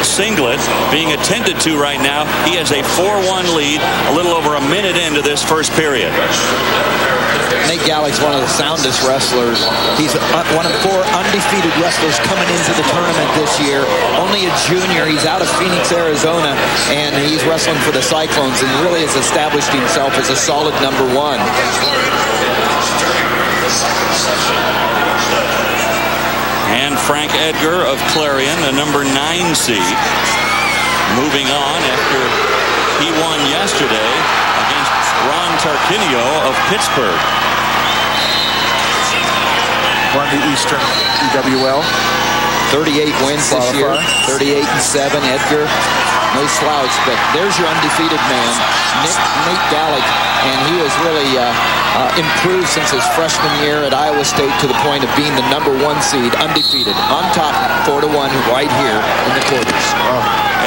singlet being attended to right now. He has a 4-1 lead, a little over a minute into this first period. Nate Gallick's one of the soundest wrestlers. He's one of 4 undefeated wrestlers coming into the tournament this year. Only a junior. He's out of Phoenix, Arizona, and he's wrestling for the Cyclones and really has established himself as a solid number 1. And Frank Edgar of Clarion, the number 9 seed, moving on after he won yesterday against Ron Tarquinio of Pittsburgh. Won the Eastern EWL. 38 wins this year, 38-7. Edgar, no slouch, but there's your undefeated man, Nate Gallick, and he has really improved since his freshman year at Iowa State to the point of being the number 1 seed, undefeated, on top, 4-1 right here in the quarters.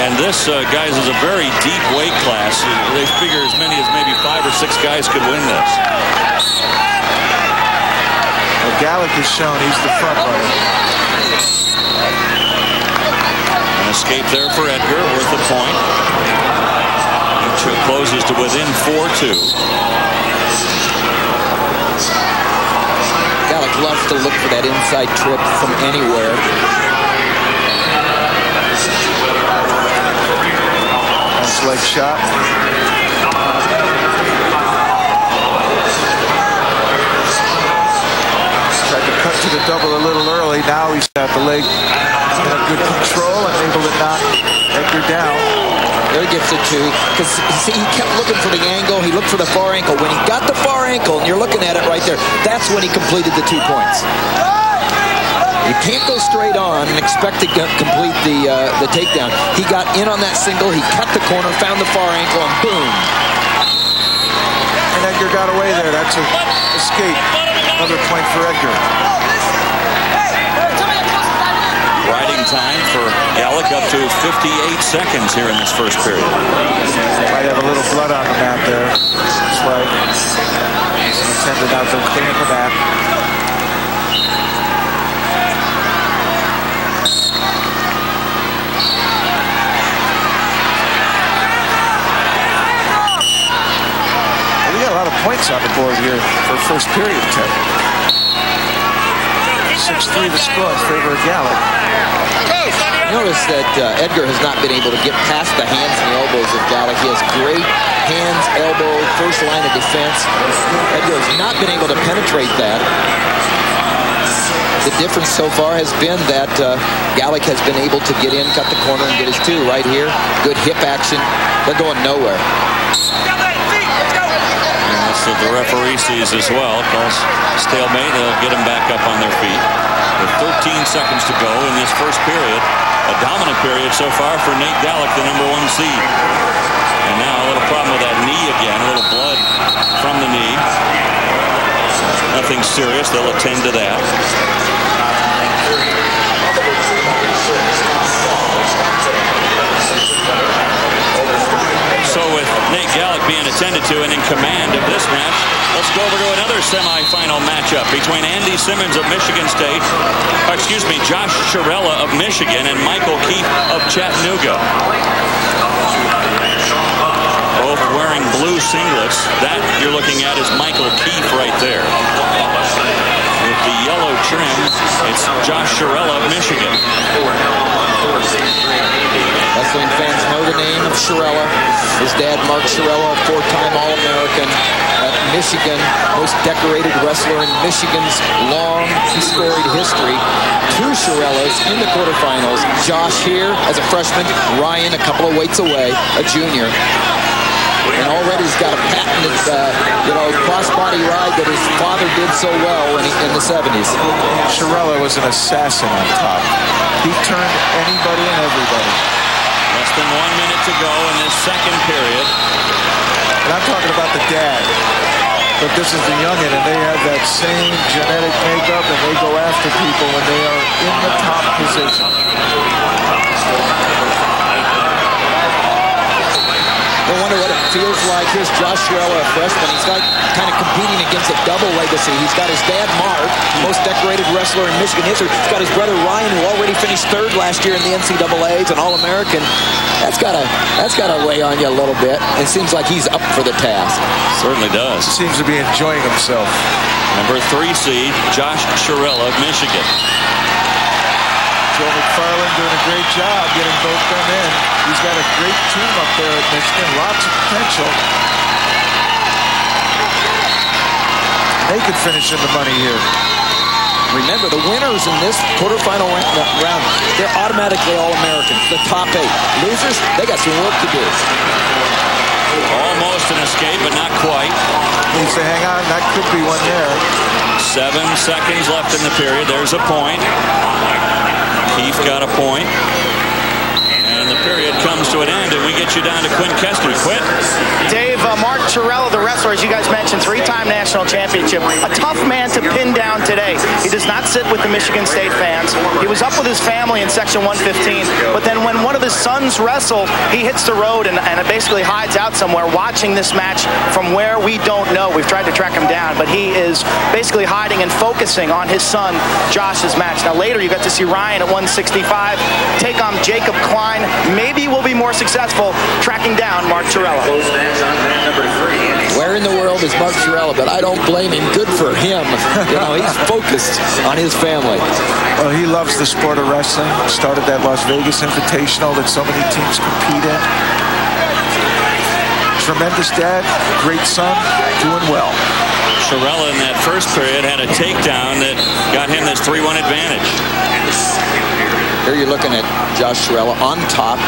And this, guys, is a very deep weight class. They figure as many as maybe 5 or 6 guys could win this. Well, Gallick has shown he's the front runner. An escape there for Edgar, worth a point. It closes to within 4-2. Gallick loves to look for that inside trip from anywhere. Nice leg shot. Tried to cut to the double a little early. Now he's got the leg in good control and able to knock Edgar down. There he gets it too, because see, he kept looking for the angle. He looked for the far ankle. When he got the far ankle, and you're looking at it right there, that's when he completed the 2 points. You can't go straight on and expect to complete the takedown. He got in on that single. He cut the corner, found the far ankle, and boom. And Edgar got away there. That's an escape. Another point for Edgar. Riding time for Gallick up to 58 seconds here in this first period. Might have a little blood on the mat there. That's why he's intended out to clean the mat. Well, we got a lot of points on the board here for first period, Ted. 6-3 the score in favor of Gallick. Notice that Edgar has not been able to get past the hands and elbows of Gallick. He has great hands, elbow, first line of defense. Edgar has not been able to penetrate that. The difference so far has been that Gallick has been able to get in, cut the corner, and get his 2 right here. Good hip action. They're going nowhere. That the referee sees as well. Calls stalemate. They'll get them back up on their feet. With 13 seconds to go in this first period. A dominant period so far for Nate Gallick, the number 1 seed. And now a little problem with that knee again. A little blood from the knee. Nothing serious. They'll attend to that. So with Nate Gallick being attended to and in command of this match, let's go over to another semifinal matchup between Andy Simmons of Michigan State, Josh Churella of Michigan, and Michael Keefe of Chattanooga. Both wearing blue singlets. That you're looking at is Michael Keefe right there. With the yellow trim, it's Josh Churella of Michigan. Wrestling fans know the name of Churella. His dad, Mark Churella, a 4-time All-American at Michigan, most decorated wrestler in Michigan's long, storied history. 2 Churellas in the quarterfinals. Josh here as a freshman, Ryan a couple of weights away, a junior. And already he's got a patented, crossbody ride that his father did so well in the 70s. Churella was an assassin on top. He turned anybody and everybody. Less than 1 minute to go in this second period. And I'm talking about the dad. But this is the youngin, and they have that same genetic makeup, and they go after people when they are in the top position. I wonder what it feels like like here's Josh Churella, a freshman. He's got kind of competing against a double legacy. He's got his dad, Mark, most decorated wrestler in Michigan history. He's got his brother, Ryan, who already finished third last year in the NCAAs, an All-American. That's gotta weigh on you a little bit. It seems like he's up for the task. Certainly does. Seems to be enjoying himself. Number 3 seed, Josh Churella of Michigan. Joe McFarland doing a great job getting both them in. He's got a great team up there at Michigan, lots of potential. They could finish in the money here. Remember, the winners in this quarterfinal round, they're automatically All-Americans, the top 8. Losers, they got some work to do. Almost an escape, but not quite. Needs to hang on. That could be one there. 7 seconds left in the period. There's a point. Keefe got a point. And the period comes to an end, and we get you down to Quinn Kester. Quinn? Dave, Mark Churella, the wrestler, as you guys mentioned, 3-time national championship. A tough man to pin down today. He does not sit with the Michigan State fans. He was up with his family in section 115, but then when one of his sons wrestled, he hits the road and basically hides out somewhere watching this match from where we don't know. We've tried to track him down, but he is basically hiding and focusing on his son, Josh's match. Now later you got to see Ryan at 165 take on Jacob Klein. Maybe we'll be more successful tracking down Mark Churella. Where in the world is Mark Churella? But I don't blame him. Good for him. You know, he's focused on his family. Well, he loves the sport of wrestling. Started that Las Vegas Invitational that so many teams compete in. Tremendous dad, great son, doing well. Churella in that first period had a takedown that got him this 3-1 advantage. Here you're looking at Josh Churella on top.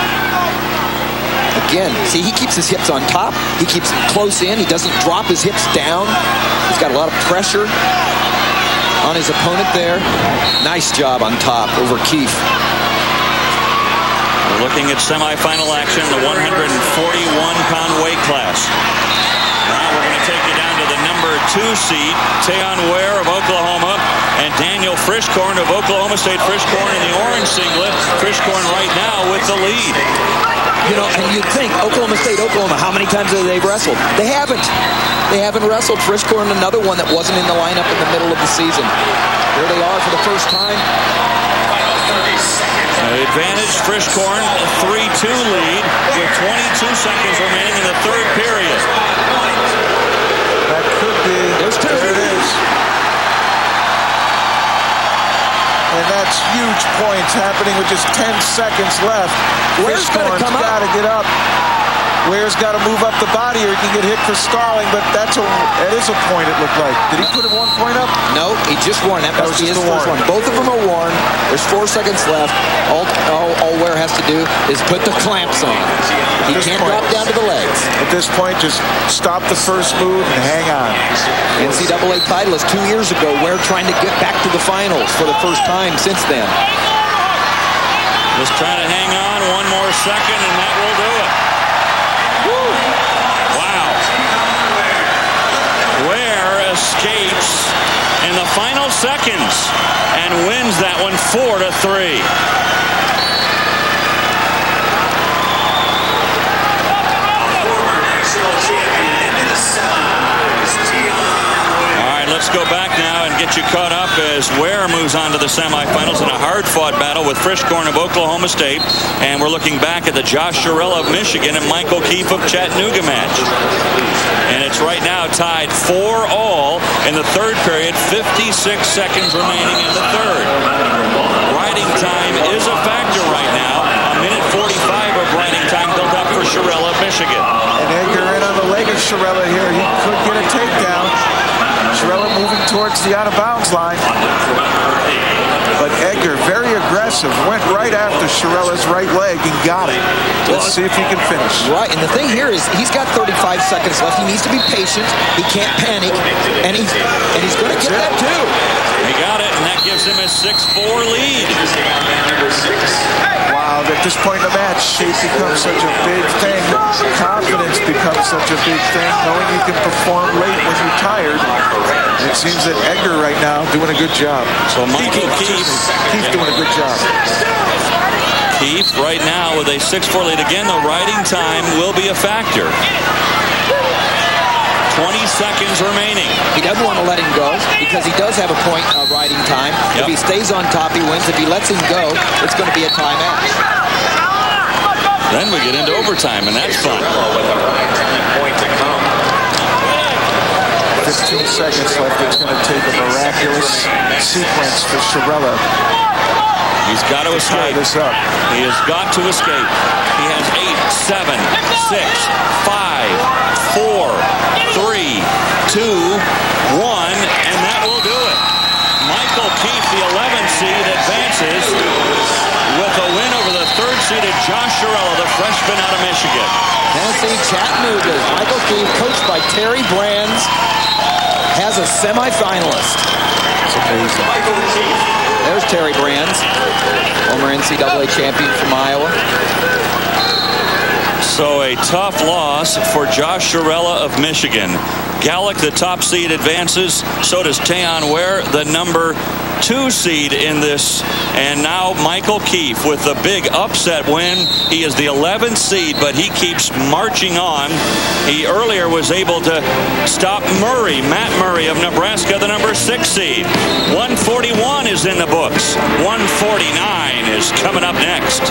Again, see, he keeps his hips on top. He keeps them close in. He doesn't drop his hips down. He's got a lot of pressure on his opponent there. Nice job on top over Keefe. We're looking at semifinal action, the 141-pound weight class. Now we're going to take you down to the number 2 seed, Teyon Ware of Oklahoma, and Daniel Frishkorn of Oklahoma State. Frishkorn in the orange singlet. Frishkorn right now with the lead. You know, and you'd think, Oklahoma State, Oklahoma, how many times have they wrestled? They haven't. They haven't wrestled. Frishkorn, another one that wasn't in the lineup in the middle of the season. Here they are for the first time. Advantage Frishkorn, a 3-2 lead with 22 seconds remaining in the third period. That could be. There's 2. There it is. And that's huge points happening with just 10 seconds left. Ware's gotta come up. Got to get up. Ware's got to move up the body or he can get hit for stalling, but that is a point, it looked like. Did he put 1 point up? No, he just won. That must be his first one. Both of them are worn. There's 4 seconds left. All Ware has to do is put the clamps on. He can't drop down to the legs. At this point, just stop the first move and hang on. NCAA titleist 2 years ago. Ware trying to get back to the finals for the first time since then. Just trying to hang on 1 more second, and that will do it. Wow. Ware escapes in the final seconds and wins that one 4-3. Let's go back now and get you caught up as Ware moves on to the semifinals in a hard-fought battle with Frishkorn of Oklahoma State. And we're looking back at the Josh Churella of Michigan and Michael Keefe of Chattanooga match. And it's right now tied 4-all in the third period, 56 seconds remaining in the third. Riding time is a factor right now. A minute 45 of riding time built up for Churella of Michigan. And Edgar in on the leg of Churella here. He could get a takedown. Churella moving towards the out-of-bounds line. But Edgar, very aggressive, went right after Churella's right leg and got it. Let's see if he can finish. Right, and the thing here is he's got 35 seconds left. He needs to be patient. He can't panic, and he's going to get that too. He got it, and that gives him a 6-4 lead. Wow, at this point in the match, shape becomes such a big thing. Confidence becomes such a big thing. Knowing you can perform late when you're tired. It seems that Edgar right now doing a good job. So Michael Keefe doing a good job. Keefe right now with a 6-4 lead. Again, the riding time will be a factor. 20 seconds remaining. He doesn't want to let him go because he does have a point of riding time. If he stays on top, he wins. If he lets him go, it's going to be a timeout. Then we get into overtime, and that's fun. 15 seconds left. It's going to take a miraculous sequence for Churella. He's got to escape. He has got to escape. He has 8, 7, 6, 5, 4, 3, 2, 1, and that will do it. Michael Keefe, the 11th seed, advances with a win over the 3rd-seeded Josh Churella, the freshman out of Michigan. Tennessee Chattanooga. Michael Keefe, coached by Terry Brands, has a semifinalist. It's amazing. There's Terry Brands, former NCAA champion from Iowa. So a tough loss for Josh Churella of Michigan. Gallick, the top seed, advances. So does Teyon Ware, the number 2 seed in this. And now Michael Keefe with the big upset win. He is the 11th seed, but he keeps marching on. He earlier was able to stop Murray, Matt Murray of Nebraska, the number 6 seed. 141 is in the books. 149 is coming up next.